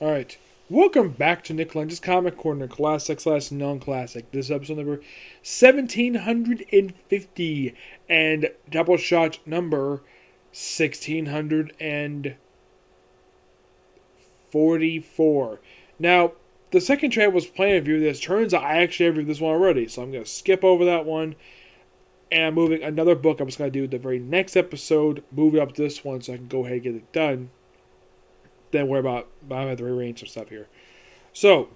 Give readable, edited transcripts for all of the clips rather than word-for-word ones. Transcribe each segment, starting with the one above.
Alright. Welcome back to Nick Lenz's Comic Corner, Classic/Non-Classic. This is episode number 1750 and Doubleshot number 1644. Now, the second trade was planned to review this. Turns out I actually reviewed this one already, so I'm going to skip over that one. And I'm moving another book I'm just going to do the very next episode, moving up this one so I can go ahead and get it done. Then worry about, I'm going to have to rearrange some stuff here. So,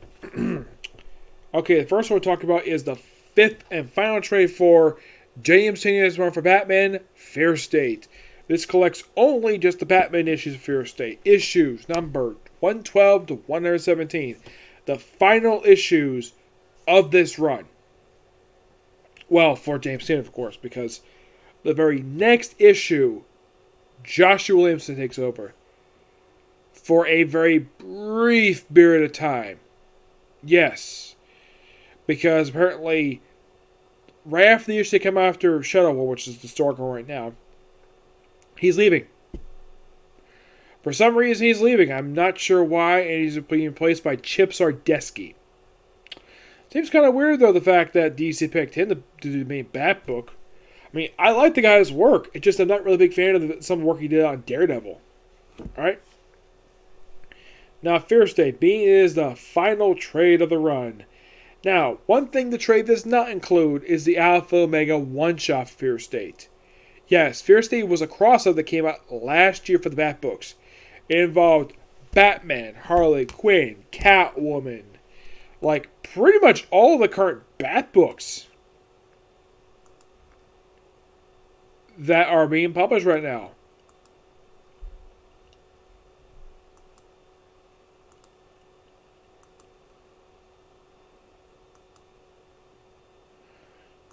okay, the first one we're talking about is the fifth and final trade for James Tynion's run for Batman, Fear State. This collects only just the Batman issues of Fear State. Issues numbered 112 to 117. The final issues of this run. Well, for James Tynion, of course, because the very next issue, Joshua Williamson takes over. For a very brief period of time. Yes. Because apparently, right after the issue they come after Shadow War, which is the story going right now, he's leaving. For some reason, he's leaving. I'm not sure why, and he's being replaced by Chip Zdarsky. Seems kind of weird, though, the fact that DC picked him to do the main Bat book. I mean, I like the guy's work. It's just I'm not really a big fan of some work he did on Daredevil. Alright? Now, Fear State, being it is the final trade of the run. Now, one thing the trade does not include is the Alpha Omega one-shot Fear State. Yes, Fear State was a crossover that came out last year for the Bat books. It involved Batman, Harley Quinn, Catwoman, like pretty much all of the current Bat books that are being published right now.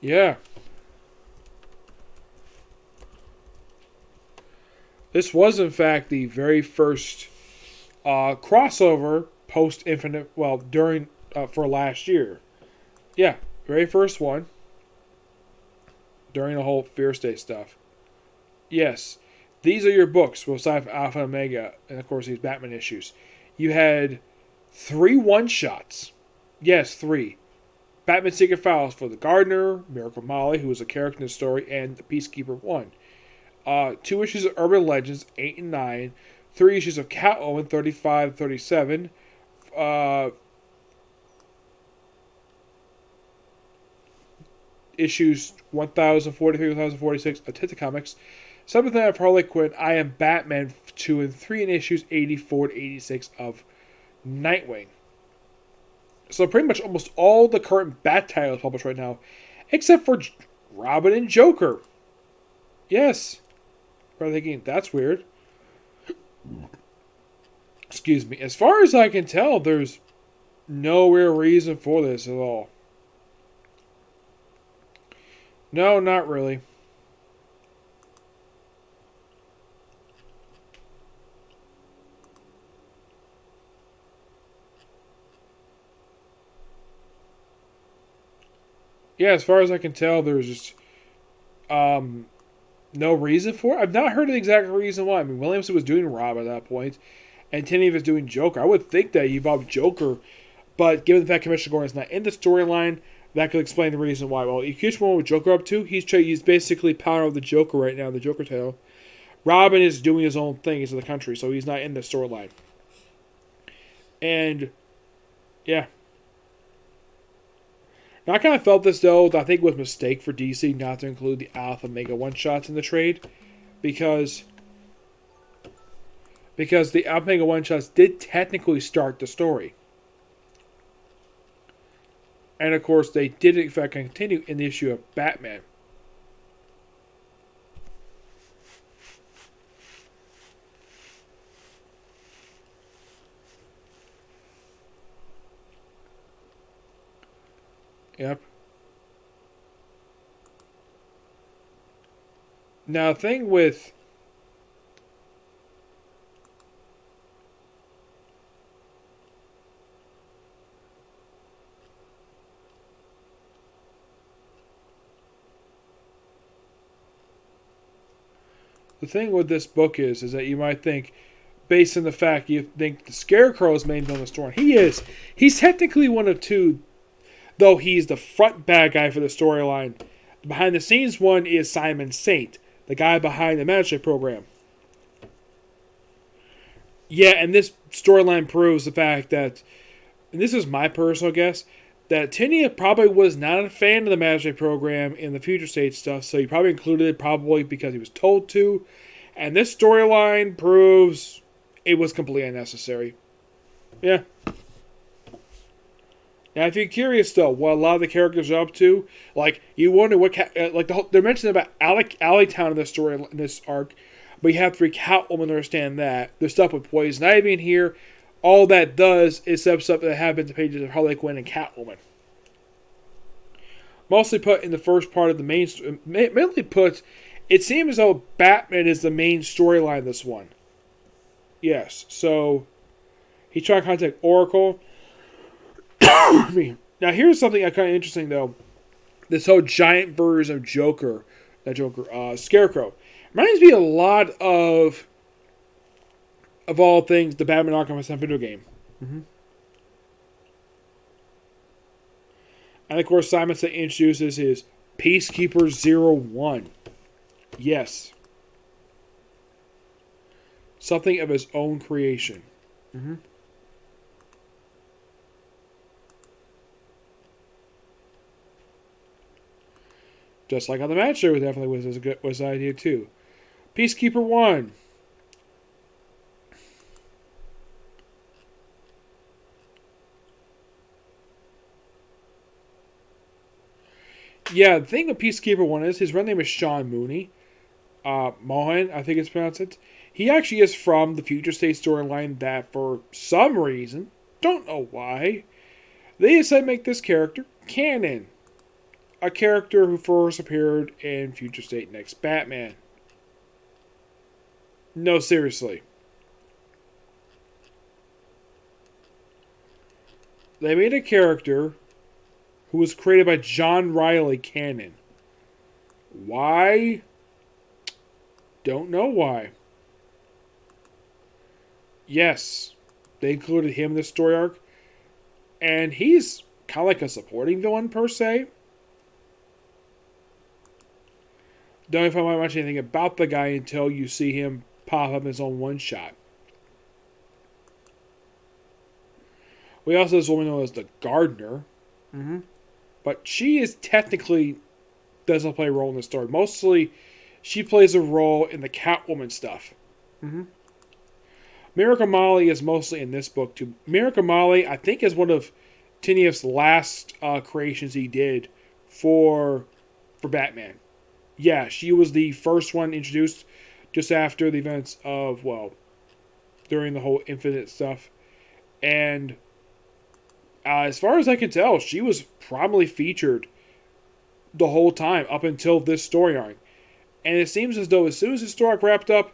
Yeah. This was, in fact, the very first crossover post-Infinite, well, during, for last year. Yeah, very first one. During the whole Fear State stuff. Yes, these are your books, well, aside from Alpha and Omega, and of course these Batman issues. You had 3 one-shots. Yes, 3. Batman Secret Files for the Gardener, Miracle Molly, who was a character in the story, and the Peacekeeper 1. 2 issues of Urban Legends, 8 and 9. 3 issues of Catwoman, 35 37. Issues 1043 1046 of Tita Comics. Something of Harley Quinn, I Am Batman 2 and 3, and issues 84 to 86 of Nightwing. So pretty much almost all the current Bat titles published right now, except for Robin and Joker. Yes. Probably thinking, that's weird. Excuse me. As far as I can tell, there's no real reason for this at all. No, not really. Yeah, as far as I can tell, there's just no reason for it. I've not heard the exact reason why. I mean, Williamson was doing Rob at that point, and Tynion was doing Joker. I would think that he involved Joker, but given the fact Commissioner Gordon is not in the storyline, that could explain the reason why. Well, you catch one with Joker up to, he's basically power of the Joker right now, the Joker title. Robin is doing his own thing in the country, so he's not in the storyline. And, yeah. Now, I kind of felt this, though, that I think it was a mistake for DC not to include the Alpha Omega one-shots in the trade. Because the Alpha Omega one-shots did technically start the story. And, of course, they did, in fact, continue in the issue of Batman. Yep. Now, the thing with the thing with this book is that you might think based on the fact you think the Scarecrow is main villain of the story. He is. He's technically one of two, though he's the front bad guy for the storyline. The behind the scenes one is Simon Saint, the guy behind the Magic program. Yeah, and this storyline proves the fact that, and this is my personal guess, that Tynion probably was not a fan of the Magic program in the Future State stuff, so he probably included it probably because he was told to. And this storyline proves it was completely unnecessary. Yeah. Now, if you're curious though, what a lot of the characters are up to, like you wonder what, they're mentioning about Alleytown in this story in this arc, but you have to read Catwoman to understand that. There's stuff with Poison Ivy in here. All that does is set up stuff that happens in pages of Harley Quinn and Catwoman. Mostly put in the first part of the main, mainly put. It seems as though Batman is the main storyline of this one. Yes, so he's trying to contact Oracle. Now, here's something kind of interesting, though. This whole giant version of Scarecrow. Reminds me a lot of all things, the Batman Arkham Asylum video game. Mm-hmm. And, of course, Simon Saint introduces his Peacekeeper 01. Yes. Something of his own creation. Mm-hmm. Just like on the match show, definitely was an idea too. Peacekeeper 1. Yeah, the thing with Peacekeeper 1 is his real name is Sean Mooney. Mohan, I think it's pronounced it. He actually is from the Future State storyline that, for some reason, don't know why, they decided to make this character canon. A character who first appeared in Future State Next Batman. No, seriously. They made a character who was created by John Riley canon. Why? Don't know why. Yes, they included him in the story arc. And he's kind of like a supporting villain, per se. Don't know if I might watch anything about the guy until you see him pop up in his own one-shot. We also have this woman known as the Gardener. Mm-hmm. But she is technically doesn't play a role in the story. Mostly, she plays a role in the Catwoman stuff. Mm-hmm. Miracle Molly is mostly in this book too. Miracle Molly, I think, is one of Tynion's last creations he did for Batman. Yeah, she was the first one introduced just after the events of, well, during the whole Infinite stuff. And as far as I can tell, she was probably featured the whole time up until this story arc. And it seems as though as soon as the story arc wrapped up,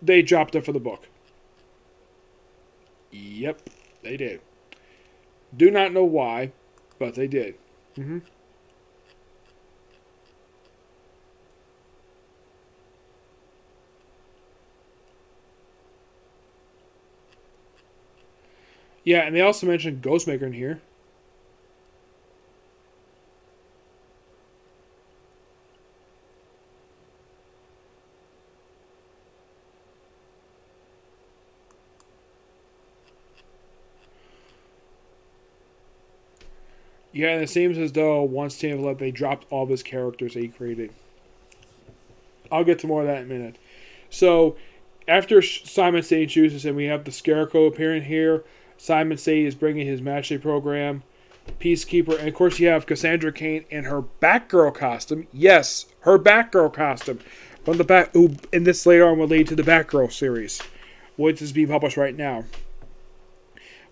they dropped her for the book. Yep, they did. Do not know why, but they did. Mm-hmm. Yeah, and they also mentioned Ghostmaker in here. Yeah, and it seems as though once Tim left, they dropped all of his characters that he created. I'll get to more of that in a minute. So, after Simon Saint chooses him, we have the Scarecrow appearing here. Simon Saint is bringing his matchday program, Peacekeeper, and of course you have Cassandra Cain in her Batgirl costume. Yes, her Batgirl costume from the who in this later on will lead to the Batgirl series, which is being published right now.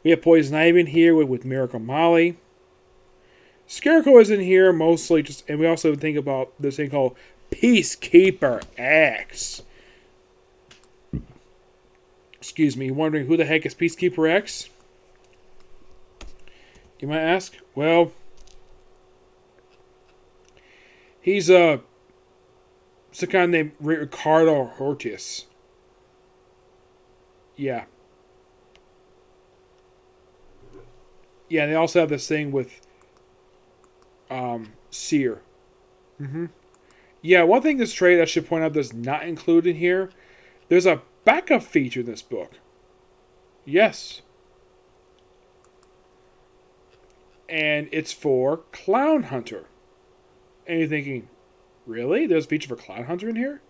We have Poison Ivy in here with Miracle Molly. Scarecrow is in here mostly just, and we also think about this thing called Peacekeeper X. Excuse me, wondering who the heck is Peacekeeper X? You might ask. Well, he's some guy named Ricardo Hortius. Yeah. Yeah, they also have this thing with Seer. Mm-hmm. Yeah, one thing this trade I should point out that's not included here, there's a backup feature in this book. Yes. And it's for Clown Hunter. And you're thinking, really? There's a feature for Clown Hunter in here?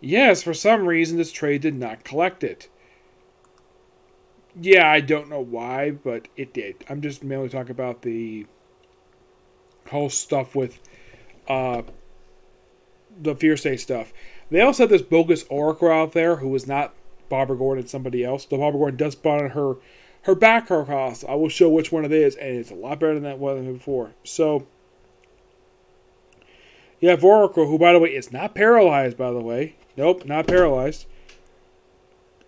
Yes, for some reason this trade did not collect it. Yeah, I don't know why, but it did. I'm just mainly talking about the whole stuff with the Fear State stuff. They also have this bogus Oracle out there who is not Barbara Gordon, it's somebody else. Though Barbara Gordon does spawn on her backer cost. I will show which one it is, and it's a lot better than that one before. So, you have Oracle, who, by the way, is not paralyzed, by the way. Nope, not paralyzed.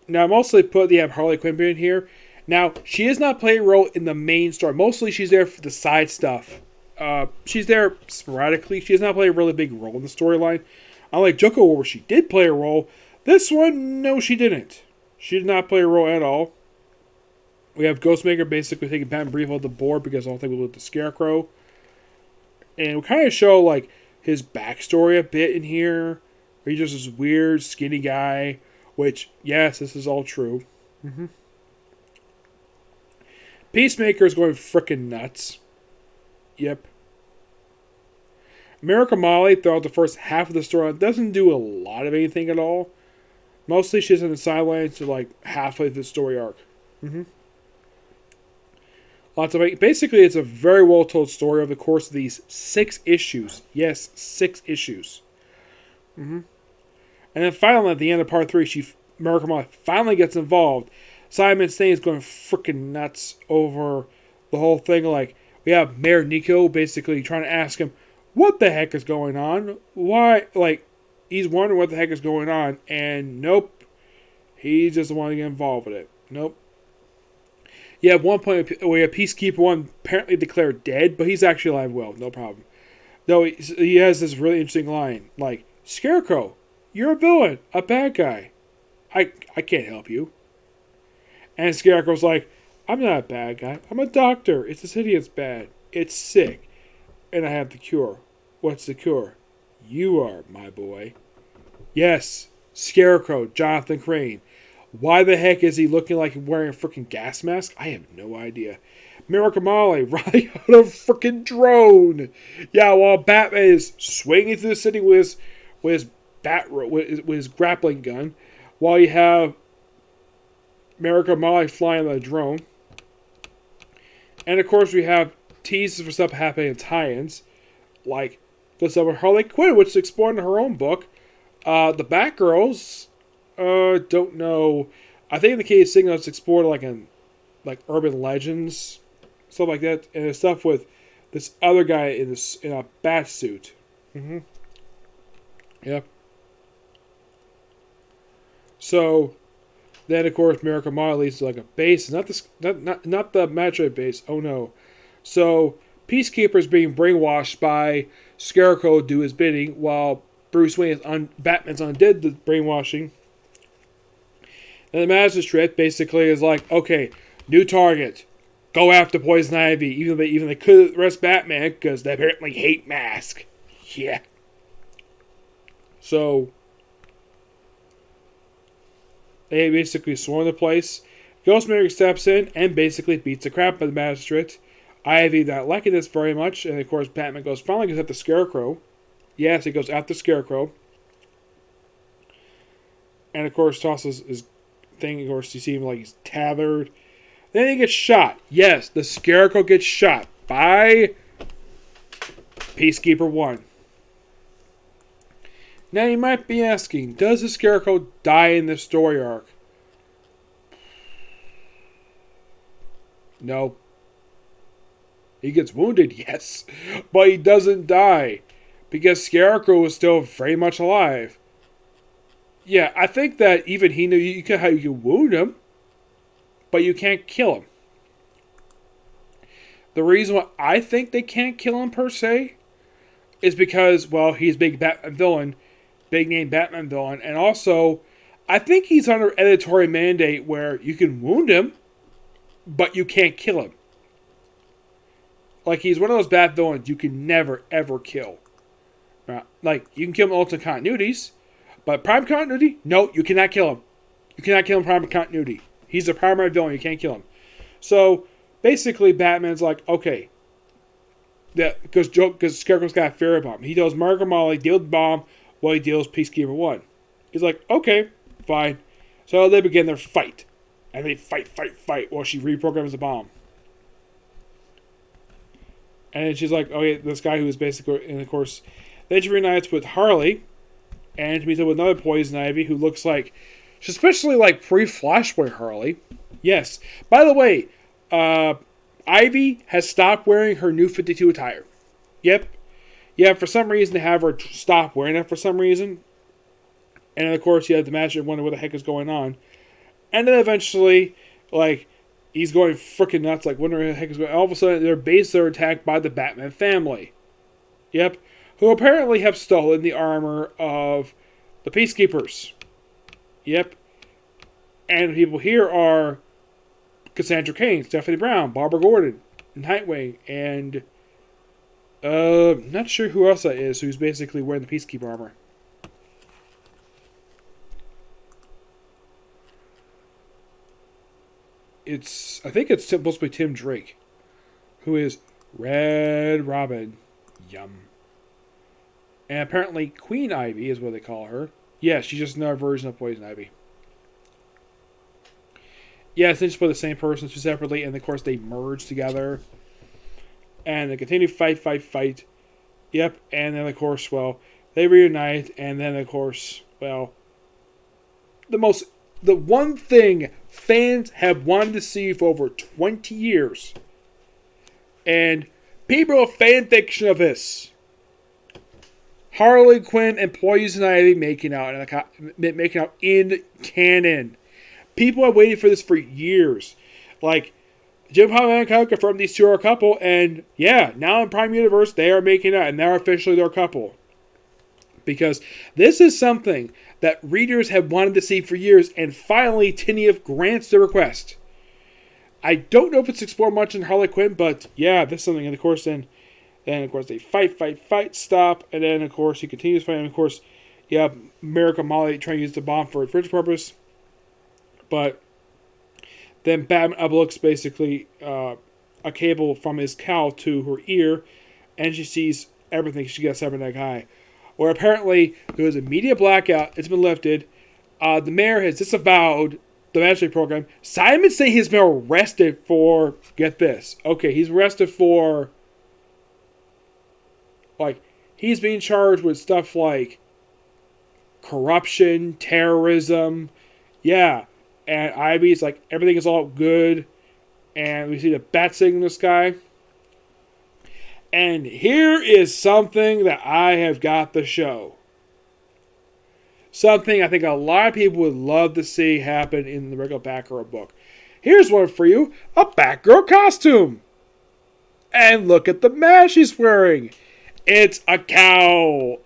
Now, I mostly put the Harley Quinn in here. Now, she is not playing a role in the main story. Mostly, she's there for the side stuff. She's there sporadically. She does not play a really big role in the storyline. Unlike Joko, where she did play a role, this one, no, she didn't. She did not play a role at all. We have Ghostmaker basically taking Batman Brief off the board because the whole thing was with the Scarecrow. And we kind of show, like, his backstory a bit in here. He's just this weird, skinny guy. Which, yes, this is all true. Mm-hmm. Peacemaker is going frickin' nuts. Yep. America Molly, throughout the first half of the story, doesn't do a lot of anything at all. Mostly she's in the sidelines to like halfway through the story arc. Mm-hmm. Basically, it's a very well told story over the course of these 6 issues. Yes, 6 issues. Mm-hmm. And then finally, at the end of part 3, America Molly finally gets involved. Simon Stain is going freaking nuts over the whole thing. Like, we have Mayor Nico basically trying to ask him, what the heck is going on? Why? Like, he's wondering what the heck is going on. And nope, he just doesn't want to get involved with it. Nope. Yeah, at one point, we have Peacekeeper 1 apparently declared dead, but he's actually alive well. No problem. Though he has this really interesting line. Like, Scarecrow, you're a villain, a bad guy. I can't help you. And Scarecrow's like, I'm not a bad guy. I'm a doctor. It's the city that's bad. It's sick. And I have the cure. What's the cure? You are, my boy. Yes, Scarecrow, Jonathan Crane. Why the heck is he looking like he's wearing a freaking gas mask? I have no idea. Miracle Molly riding on a freaking drone. Yeah, while Batman is swinging through the city with his grappling gun, while you have Miracle Molly flying on a drone. And of course, we have teases for stuff happening in tie-ins, like the stuff with Harley Quinn, which is explored in her own book. The Batgirls, don't know. I think in the case of Signal, it's explored in urban legends, stuff like that, and there's stuff with this other guy in a bat suit. Mm-hmm. Yep. So then, of course, Miracle Molly leads to like a base, not the Metroid base. Oh no! So Peacekeeper is being brainwashed by Scarecrow to do his bidding, while Bruce Wayne Batman's undid the brainwashing. And the magistrate basically is like, okay, new target, go after Poison Ivy, even they could arrest Batman because they apparently hate Mask. Yeah. So they basically swarm the place. Ghostmaker steps in and basically beats the crap out of the magistrate. Ivy not liking this very much, and of course Batman finally goes after Scarecrow. Yes, he goes after Scarecrow. And of course tosses his thing. Of course you see him like he's tethered. Then he gets shot. Yes, the Scarecrow gets shot by Peacekeeper 1. Now you might be asking, does the Scarecrow die in this story arc? No. He gets wounded, yes, but he doesn't die because Scarecrow is still very much alive. Yeah, I think that even he knew you can wound him, but you can't kill him. The reason why I think they can't kill him per se is because, well, he's a big Batman villain, big name Batman villain, and also I think he's under editorial mandate where you can wound him, but you can't kill him. Like, he's one of those bad villains you can never, ever kill. Like, you can kill him in alternate continuities, but prime continuity, no, you cannot kill him. You cannot kill him in prime continuity. He's the primary villain, you can't kill him. So, basically, Batman's like, okay, because Scarecrow's got a fear bomb. He deals Margaret Molly, deals the bomb, while he deals Peacekeeper 1. He's like, okay, fine. So they begin their fight. And they fight while she reprograms the bomb. And she's like, okay, this guy who is basically, and of course, then she reunites with Harley, and she meets up with another Poison Ivy who looks like, she's especially like pre-Flashpoint Harley. Yes. By the way, Ivy has stopped wearing her New 52 attire. Yep. Yeah, for some reason they have her stop wearing it for some reason. And then, of course, you have the Master wonder what the heck is going on. And then eventually, like, he's going freaking nuts, like, wondering what the heck is going on. All of a sudden, their bases are attacked by the Batman family. Yep. Who apparently have stolen the armor of the Peacekeepers. Yep. And the people here are Cassandra Cain, Stephanie Brown, Barbara Gordon, Nightwing, and not sure who else that is who's basically wearing the Peacekeeper armor. I think it's supposed to be Tim Drake, who is Red Robin. Yum. And apparently Queen Ivy is what they call her. Yeah, she's just another version of Poison Ivy. Yeah, they just put the same person separately, and of course they merge together. And they continue to fight. Yep, and then of course, well, they reunite, and then of course, well, the one thing fans have wanted to see for over 20 years. And people have fan fiction of this. Harley Quinn and Poison Ivy making out in canon. People have waited for this for years. Like, Jim Palmero confirmed these two are a couple, and yeah, now in Prime Universe, they are making out, and they're officially their couple. Because this is something that readers have wanted to see for years, and finally Tynion grants the request. I don't know if it's explored much in Harley Quinn, but yeah, this is something. And of course, then of course they fight, stop, and then of course he continues fighting. And of course, yeah, America Molly trying to use the bomb for its rich purpose, but then Batman uplooks basically a cable from his cowl to her ear, and she sees everything. She gets cybernetic eye. Where apparently there was a media blackout. It's been lifted. The mayor has disavowed the magistrate program. Simon saying he's been arrested for, get this. Okay, he's arrested for, like, he's being charged with stuff like corruption, terrorism. Yeah. And Ivy's like, everything is all good. And we see the bat sitting in the sky. And here is something that I have got to show. Something I think a lot of people would love to see happen in the regular Batgirl book. Here's one for you. A Batgirl costume. And look at the mask she's wearing. It's a cow.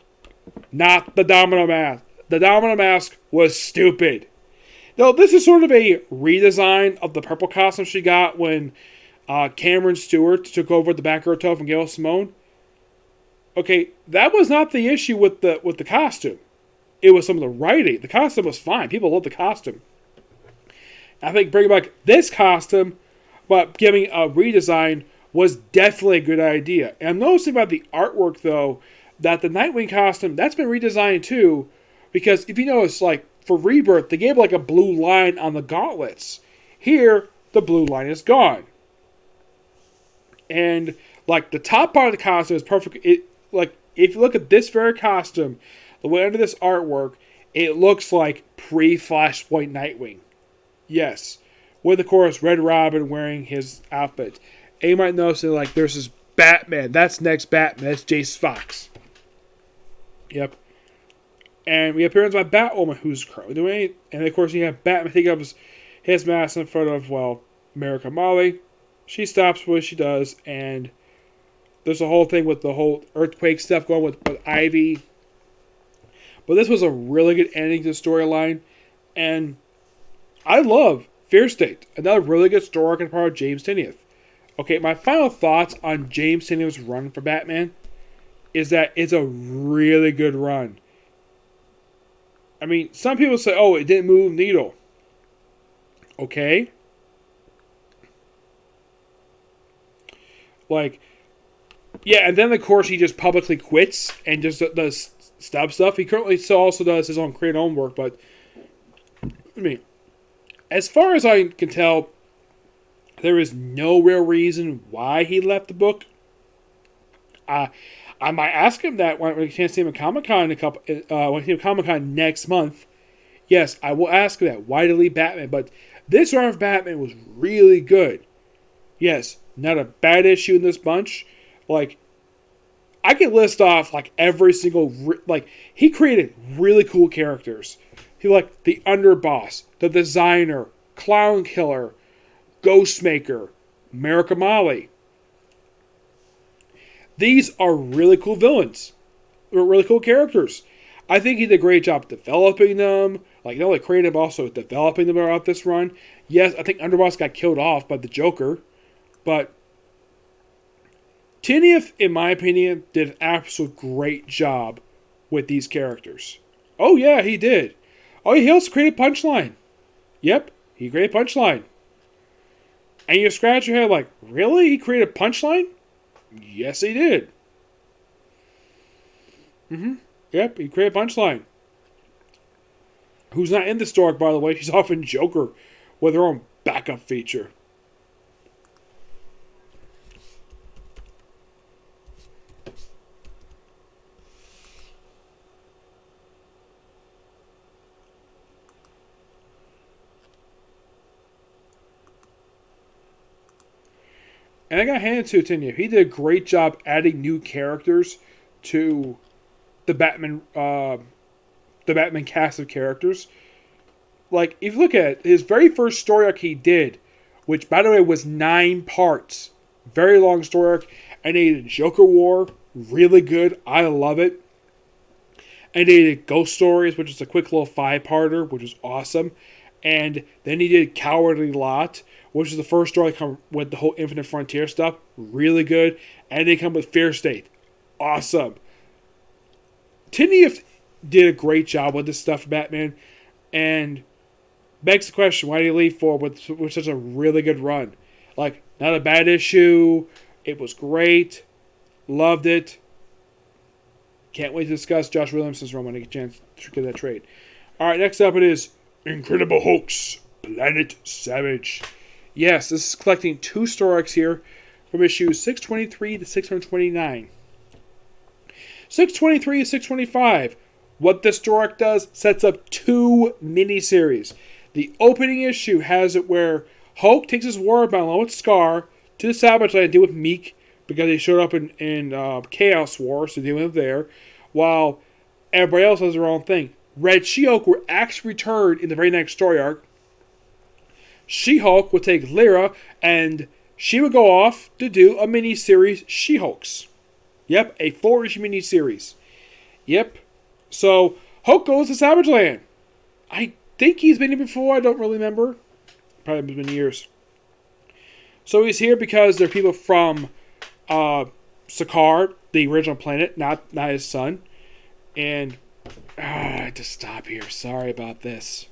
Not the domino mask. The domino mask was stupid. Now, this is sort of a redesign of the purple costume she got when Cameron Stewart took over the Batgirl title from Gail Simone. Okay, that was not the issue with the costume. It was some of the writing. The costume was fine. People loved the costume. I think bringing back this costume, but giving a redesign was definitely a good idea. And I'm noticing about the artwork, though, that the Nightwing costume, that's been redesigned too. Because if you notice, like, for Rebirth, they gave like a blue line on the gauntlets. Here, the blue line is gone. And, like, the top part of the costume is perfect. Like, if you look at this very costume, the way under this artwork, it looks like pre-Flashpoint Nightwing. Yes. With, of course, Red Robin wearing his outfit. And you might notice that, like, there's this Batman. That's next Batman. That's Jace Fox. Yep. And we appearance by Batwoman, who's currently doing it. And, of course, you have Batman taking up his mask in front of, well, America Molly. She stops what she does, and there's a whole thing with the whole earthquake stuff going with Ivy. But this was a really good ending to the storyline. And I love Fear State, another really good story arc and part of James Tynion. Okay, my final thoughts on James Tynion's run for Batman is that it's a really good run. I mean, some people say, oh, it didn't move the needle. Okay. Like, yeah, and then of course he just publicly quits and just does stub stuff. He currently still also does his own create own work, but I mean, as far as I can tell, there is no real reason why he left the book. I might ask him that when we can see him at Comic-Con when we see him at Comic-Con next month. Yes, I will ask him that. Why did he leave Batman? But this run of Batman was really good. Yes, not a bad issue in this bunch. Like, I could list off like every single he created really cool characters. He like the Underboss, the Designer, Clown Killer, Ghostmaker, America Molly. These are really cool villains. They're really cool characters. I think he did a great job developing them. Like, not only creating them, also developing them throughout this run. Yes, I think Underboss got killed off by the Joker. But Tynion, in my opinion, did an absolute great job with these characters. Oh, yeah, he did. Oh, he also created Punchline. Yep, he created Punchline. And you scratch your head like, really? He created Punchline? Yes, he did. Yep, he created Punchline. Who's not in the story, by the way. She's off in Joker with her own backup feature. And I got to hand it to Tynion. He did a great job adding new characters to the Batman cast of characters. Like, if you look at it, his very first story arc he did, which, by the way, was 9 parts. Very long story arc. And he did Joker War. Really good. I love it. And he did Ghost Stories, which is a quick little 5-parter, which was awesome. And then he did Cowardly Lot, which is the first story come with the whole Infinite Frontier stuff. Really good. And they come with Fear State. Awesome. Tynion did a great job with this stuff, Batman. And begs the question, why did he leave for with such a really good run? Like, not a bad issue. It was great. Loved it. Can't wait to discuss Josh Williamson's run when I get a chance to get that trade. Alright, next up it is Incredible Hulk's Planet Savage. Yes, this is collecting 2 story arcs here from issues 623 to 629. 623 to 625. What this story arc does, sets up 2 miniseries. The opening issue has it where Hulk takes his war battle along with Scar to the Savage Land to deal with Meek because he showed up in Chaos War, so dealing with there, while everybody else has their own thing. Red She-Hulk will actually return in the very next story arc. She-Hulk will take Lyra, and she would go off to do a mini-series, She-Hulks. Yep, a 4-issue mini-series. Yep. So, Hulk goes to Savage Land. I think he's been here before, I don't really remember. Probably been years. So he's here because there are people from Sakaar, the original planet, not his son. And I had to stop here. Sorry about this.